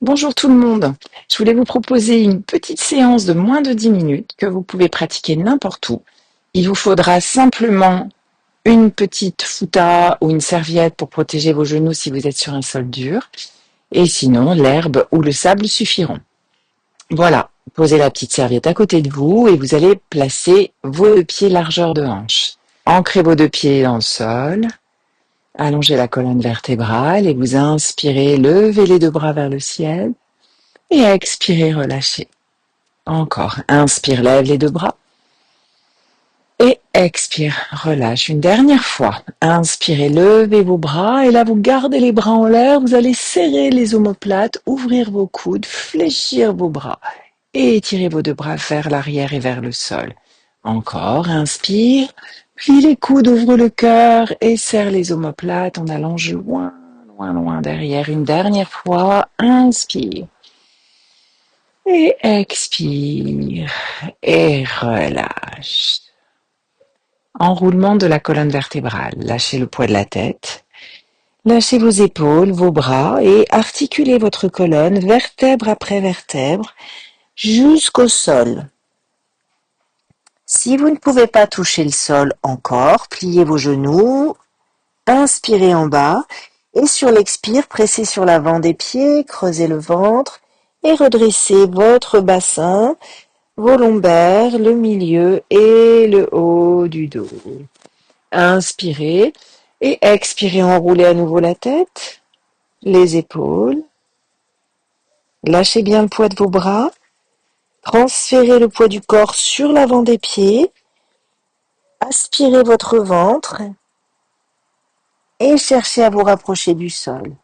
Bonjour tout le monde. Je voulais vous proposer une petite séance de moins de 10 minutes que vous pouvez pratiquer n'importe où. Il vous faudra simplement une petite fouta ou une serviette pour protéger vos genoux si vous êtes sur un sol dur. Et sinon, l'herbe ou le sable suffiront. Voilà, posez la petite serviette à côté de vous et vous allez placer vos deux pieds largeur de hanche. Ancrez vos deux pieds dans le sol. Allongez la colonne vertébrale et vous inspirez, levez les deux bras vers le ciel. Et expirez, relâchez. Encore. Inspire, lève les deux bras. Et expire, relâche. Une dernière fois. Inspirez, levez vos bras. Et là, vous gardez les bras en l'air. Vous allez serrer les omoplates, ouvrir vos coudes, fléchir vos bras. Et étirez vos deux bras vers l'arrière et vers le sol. Encore. Inspire. Plie les coudes, ouvre le cœur et serre les omoplates en allant loin, loin, loin derrière. Une dernière fois. Inspire. Et expire et relâche. Enroulement de la colonne vertébrale. Lâchez le poids de la tête. Lâchez vos épaules, vos bras et articulez votre colonne vertèbre après vertèbre jusqu'au sol. Si vous ne pouvez pas toucher le sol encore, pliez vos genoux, inspirez en bas et sur l'expire, pressez sur l'avant des pieds, creusez le ventre et redressez votre bassin, vos lombaires, le milieu et le haut du dos. Inspirez et expirez, enroulez à nouveau la tête, les épaules. Lâchez bien le poids de vos bras. Transférez le poids du corps sur l'avant des pieds. Aspirez votre ventre et cherchez à vous rapprocher du sol.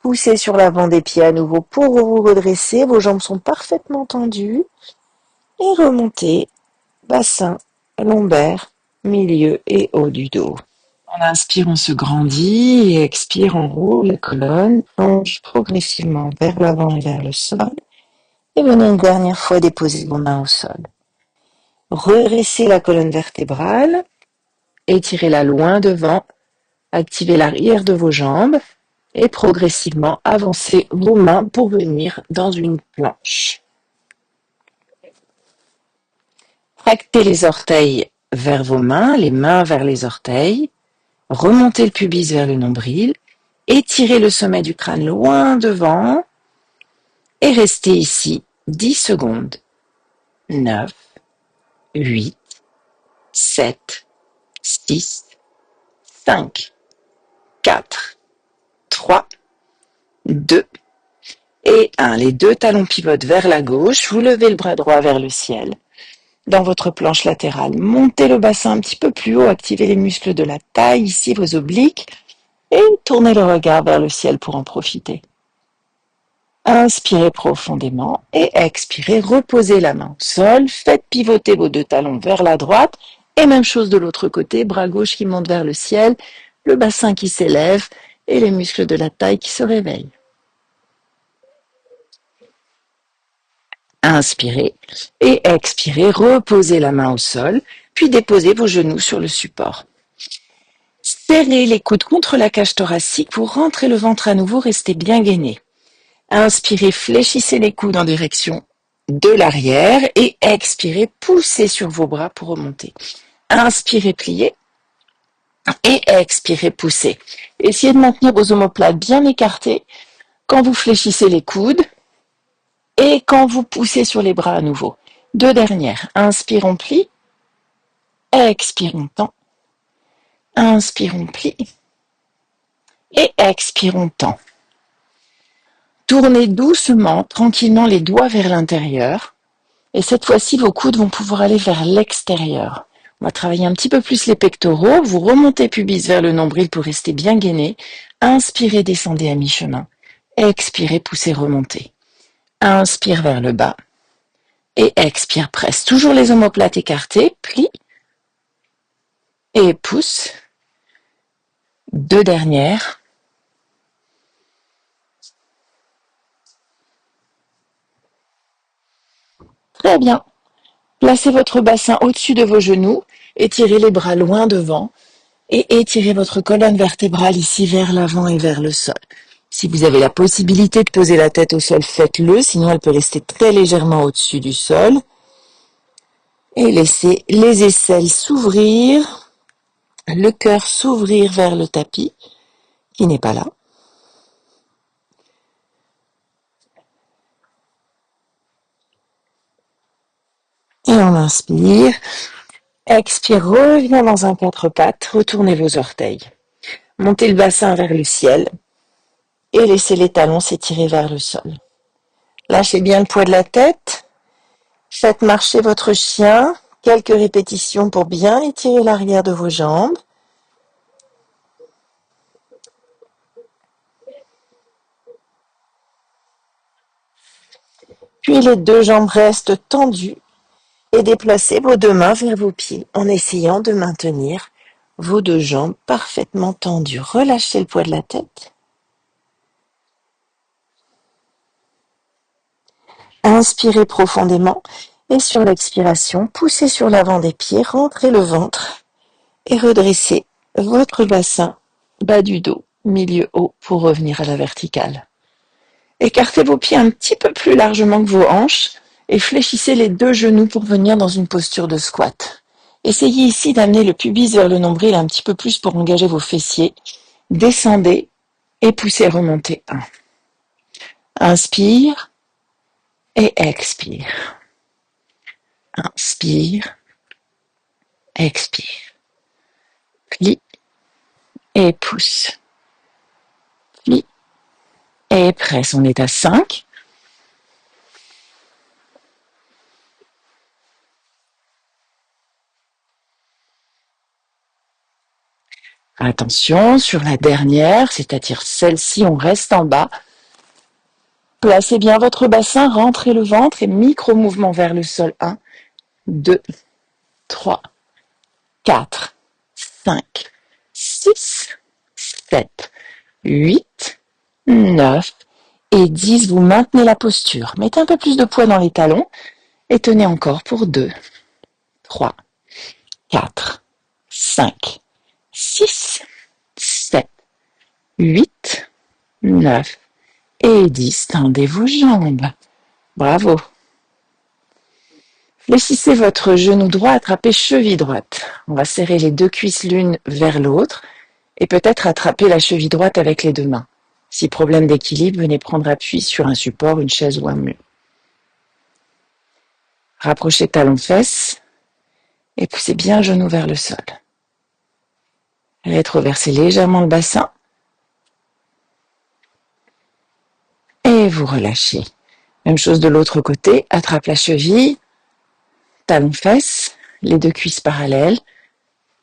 Poussez sur l'avant des pieds à nouveau pour vous redresser. Vos jambes sont parfaitement tendues. Et remontez, bassin, lombaire, milieu et haut du dos. En inspire, on se grandit et expire, on roule la colonne, plonge progressivement vers l'avant et vers le sol. Et venez une dernière fois déposer vos mains au sol. Redressez la colonne vertébrale, étirez-la loin devant, activez l'arrière de vos jambes et progressivement avancez vos mains pour venir dans une planche. Tractez les orteils vers vos mains, les mains vers les orteils. Remontez le pubis vers le nombril, étirez le sommet du crâne loin devant et restez ici 10 secondes. 9, 8, 7, 6, 5, 4, 3, 2 et 1. Les deux talons pivotent vers la gauche, vous levez le bras droit vers le ciel. Dans votre planche latérale, montez le bassin un petit peu plus haut, activez les muscles de la taille, ici vos obliques, et tournez le regard vers le ciel pour en profiter. Inspirez profondément et expirez, reposez la main au sol, faites pivoter vos deux talons vers la droite, et même chose de l'autre côté, bras gauche qui monte vers le ciel, le bassin qui s'élève et les muscles de la taille qui se réveillent. Inspirez et expirez, reposez la main au sol, puis déposez vos genoux sur le support. Serrez les coudes contre la cage thoracique pour rentrer le ventre à nouveau, restez bien gainé. Inspirez, fléchissez les coudes en direction de l'arrière et expirez, poussez sur vos bras pour remonter. Inspirez, pliez et expirez, poussez. Essayez de maintenir vos omoplates bien écartés quand vous fléchissez les coudes et quand vous poussez sur les bras à nouveau. Deux dernières. Inspire, on plie. Expire, on tend. Inspire, on plie. Et expire, on tend. Tournez doucement, tranquillement les doigts vers l'intérieur. Et cette fois-ci, vos coudes vont pouvoir aller vers l'extérieur. On va travailler un petit peu plus les pectoraux. Vous remontez pubis vers le nombril pour rester bien gainé. Inspirez, descendez à mi-chemin. Expirez, poussez, remontez. Inspire vers le bas. Et expire, presse. Toujours les omoplates écartées. Plie. Et pousse. Deux dernières. Très bien. Placez votre bassin au-dessus de vos genoux. Étirez les bras loin devant. Et étirez votre colonne vertébrale ici vers l'avant et vers le sol. Si vous avez la possibilité de poser la tête au sol, faites-le, sinon elle peut rester très légèrement au-dessus du sol. Et laissez les aisselles s'ouvrir, le cœur s'ouvrir vers le tapis, qui n'est pas là. Et on inspire. Expire, reviens dans un quatre pattes, retournez vos orteils. Montez le bassin vers le ciel et laissez les talons s'étirer vers le sol. Lâchez bien le poids de la tête. Faites marcher votre chien. Quelques répétitions pour bien étirer l'arrière de vos jambes. Puis les deux jambes restent tendues et déplacez vos deux mains vers vos pieds en essayant de maintenir vos deux jambes parfaitement tendues. Relâchez le poids de la tête. Inspirez profondément et sur l'expiration, poussez sur l'avant des pieds, rentrez le ventre et redressez votre bassin bas du dos, milieu haut pour revenir à la verticale. Écartez vos pieds un petit peu plus largement que vos hanches et fléchissez les deux genoux pour venir dans une posture de squat. Essayez ici d'amener le pubis vers le nombril un petit peu plus pour engager vos fessiers. Descendez et poussez remonter. Inspire et expire. Inspire, expire. Plie et pousse. Plie et presse. On est à 5. Attention, sur la dernière, c'est-à-dire celle-ci, on reste en bas. Placez bien votre bassin, rentrez le ventre et micro-mouvement vers le sol. 1, 2, 3, 4, 5, 6, 7, 8, 9 et 10. Vous maintenez la posture. Mettez un peu plus de poids dans les talons et tenez encore pour 2, 3, 4, 5, 6, 7, 8, 9 et 10. Tendez vos jambes. Bravo. Fléchissez votre genou droit, attrapez cheville droite. On va serrer les deux cuisses l'une vers l'autre et peut-être attraper la cheville droite avec les deux mains. Si problème d'équilibre, venez prendre appui sur un support, une chaise ou un mur. Rapprochez talons-fesses et poussez bien genou vers le sol. Rétroversez légèrement le bassin et vous relâchez. Même chose de l'autre côté, attrape la cheville, talons-fesses, les deux cuisses parallèles.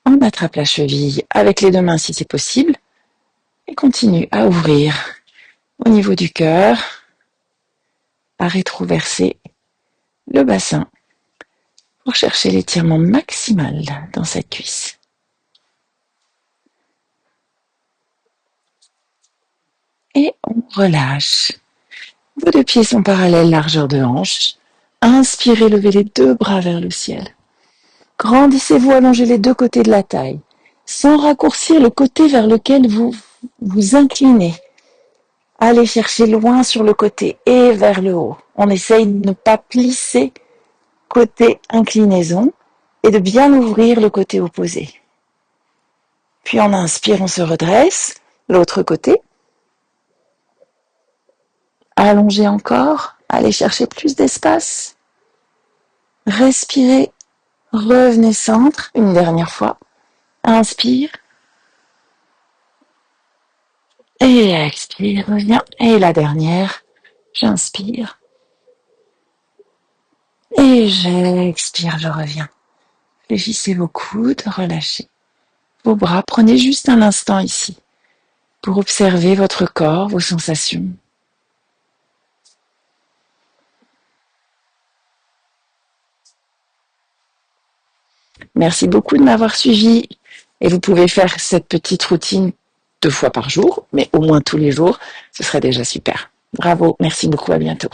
On attrape la cheville avec les deux mains si c'est possible et continue à ouvrir au niveau du cœur, à rétroverser le bassin pour chercher l'étirement maximal dans cette cuisse. Et on relâche. Vos deux pieds sont parallèles, largeur de hanche. Inspirez, levez les deux bras vers le ciel. Grandissez-vous, allongez les deux côtés de la taille, sans raccourcir le côté vers lequel vous vous inclinez. Allez chercher loin sur le côté et vers le haut. On essaye de ne pas plisser côté inclinaison et de bien ouvrir le côté opposé. Puis on inspire, on se redresse. L'autre côté. Allongez encore. Allez chercher plus d'espace. Respirez. Revenez centre. Une dernière fois. Inspire. Et expire. Reviens. Et la dernière. J'inspire. Et j'expire. Je reviens. Fléchissez vos coudes. Relâchez vos bras. Prenez juste un instant ici pour observer votre corps, vos sensations. Merci beaucoup de m'avoir suivi et vous pouvez faire cette petite routine 2 fois par jour, mais au moins tous les jours, ce serait déjà super. Bravo, merci beaucoup, à bientôt.